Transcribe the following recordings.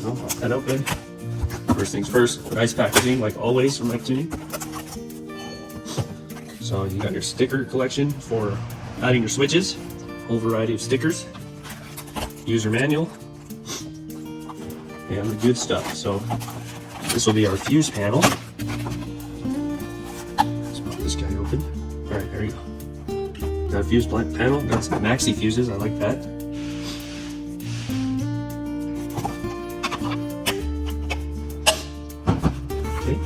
I'll pop that open. First things first, nice packaging like always from Mictuning. So you got your sticker collection for adding your switches, whole variety of stickers, user manual, and the good stuff. So this will be our fuse panel. Let's pop this guy open. All right, there you go. Got a fuse panel, got some maxi fuses, I like that. Okay,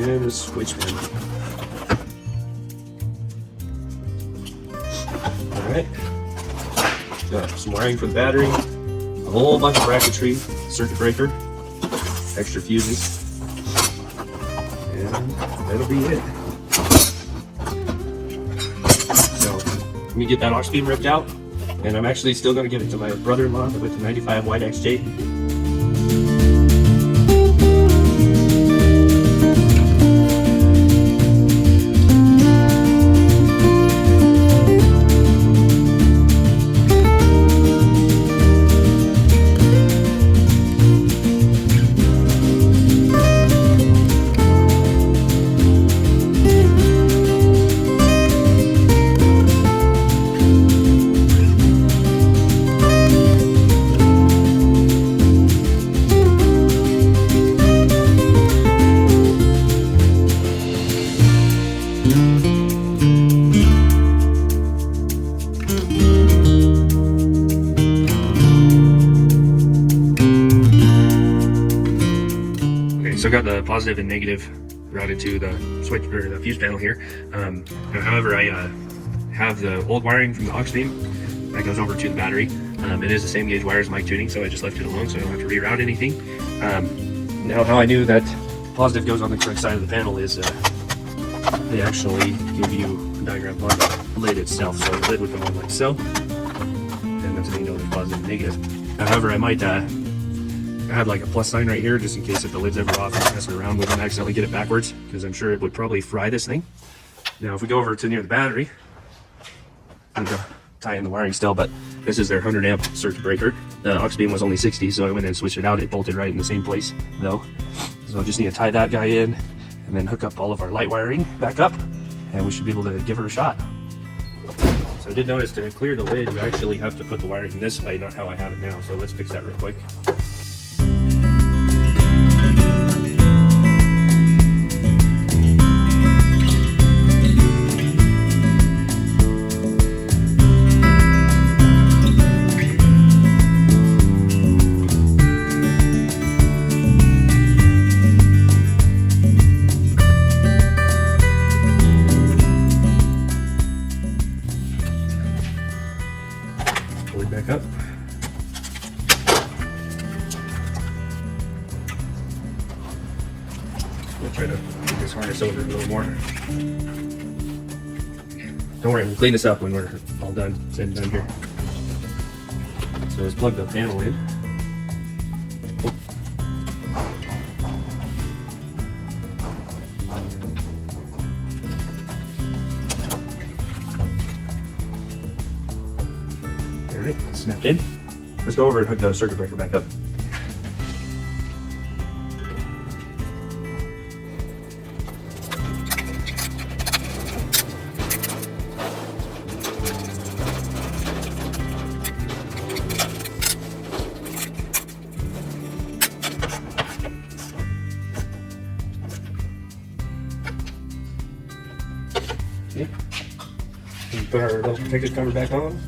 and the switch panel. Alright, got some wiring for the battery, a whole bunch of bracketry, circuit breaker, extra fuses, and that'll be it. So, let me get that aux beam ripped out, and I'm actually still going to give it to my brother-in-law with the 95 Wide XJ. So I got the positive and negative routed to the switch or the fuse panel here. However, I have the old wiring from the aux beam that goes over to the battery. It is the same gauge wire as Mictuning, so I just left it alone so I don't have to reroute anything. Now, how I knew that positive goes on the correct side of the panel is they actually give you a diagram on the lid itself. So the lid would go on like so, and that's how you know there's positive and negative. However, I might I had like a plus sign right here just in case if the lid's ever off and messing around with it and accidentally get it backwards, because I'm sure it would probably fry this thing. Now if we go over to near the battery, I'm gonna tie in the wiring still, but this is their 100 amp circuit breaker. The aux beam was only 60, so I went and switched it out. It bolted right in the same place though. So I just need to tie that guy in and then hook up all of our light wiring back up, and we should be able to give her a shot. So I did notice to clear the lid, you actually have to put the wiring this way, not how I have it now. So let's fix that real quick. Pull it back up. We'll try to get this harness over a little more. Don't worry, we'll clean this up when we're all done, said and done here. So let's plug the panel in. Alright, snapped in. Let's go over and hook the circuit breaker back up. Okay. Put our little protective cover back on.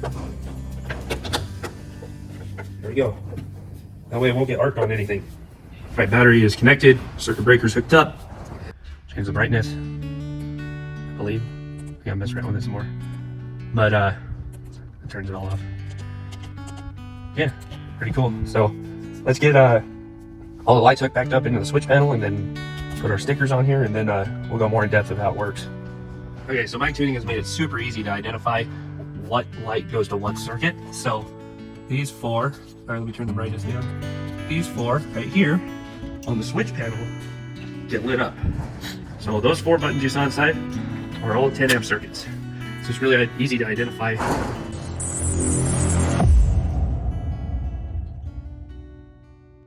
There we go. That way it won't get arced on anything. Right, battery is connected, circuit breaker's hooked up. Change the brightness, I believe. I gotta mess around with this more. But it turns it all off. Yeah, pretty cool. So let's get all the lights hooked back up into the switch panel and then put our stickers on here, and then we'll go more in depth of how it works. Okay, so Mictuning has made it super easy to identify what light goes to what circuit. So these four, all right, let me turn the brightness down. These four right here on the switch panel get lit up. So those 4 buttons you saw inside are all 10 amp circuits. So it's really easy to identify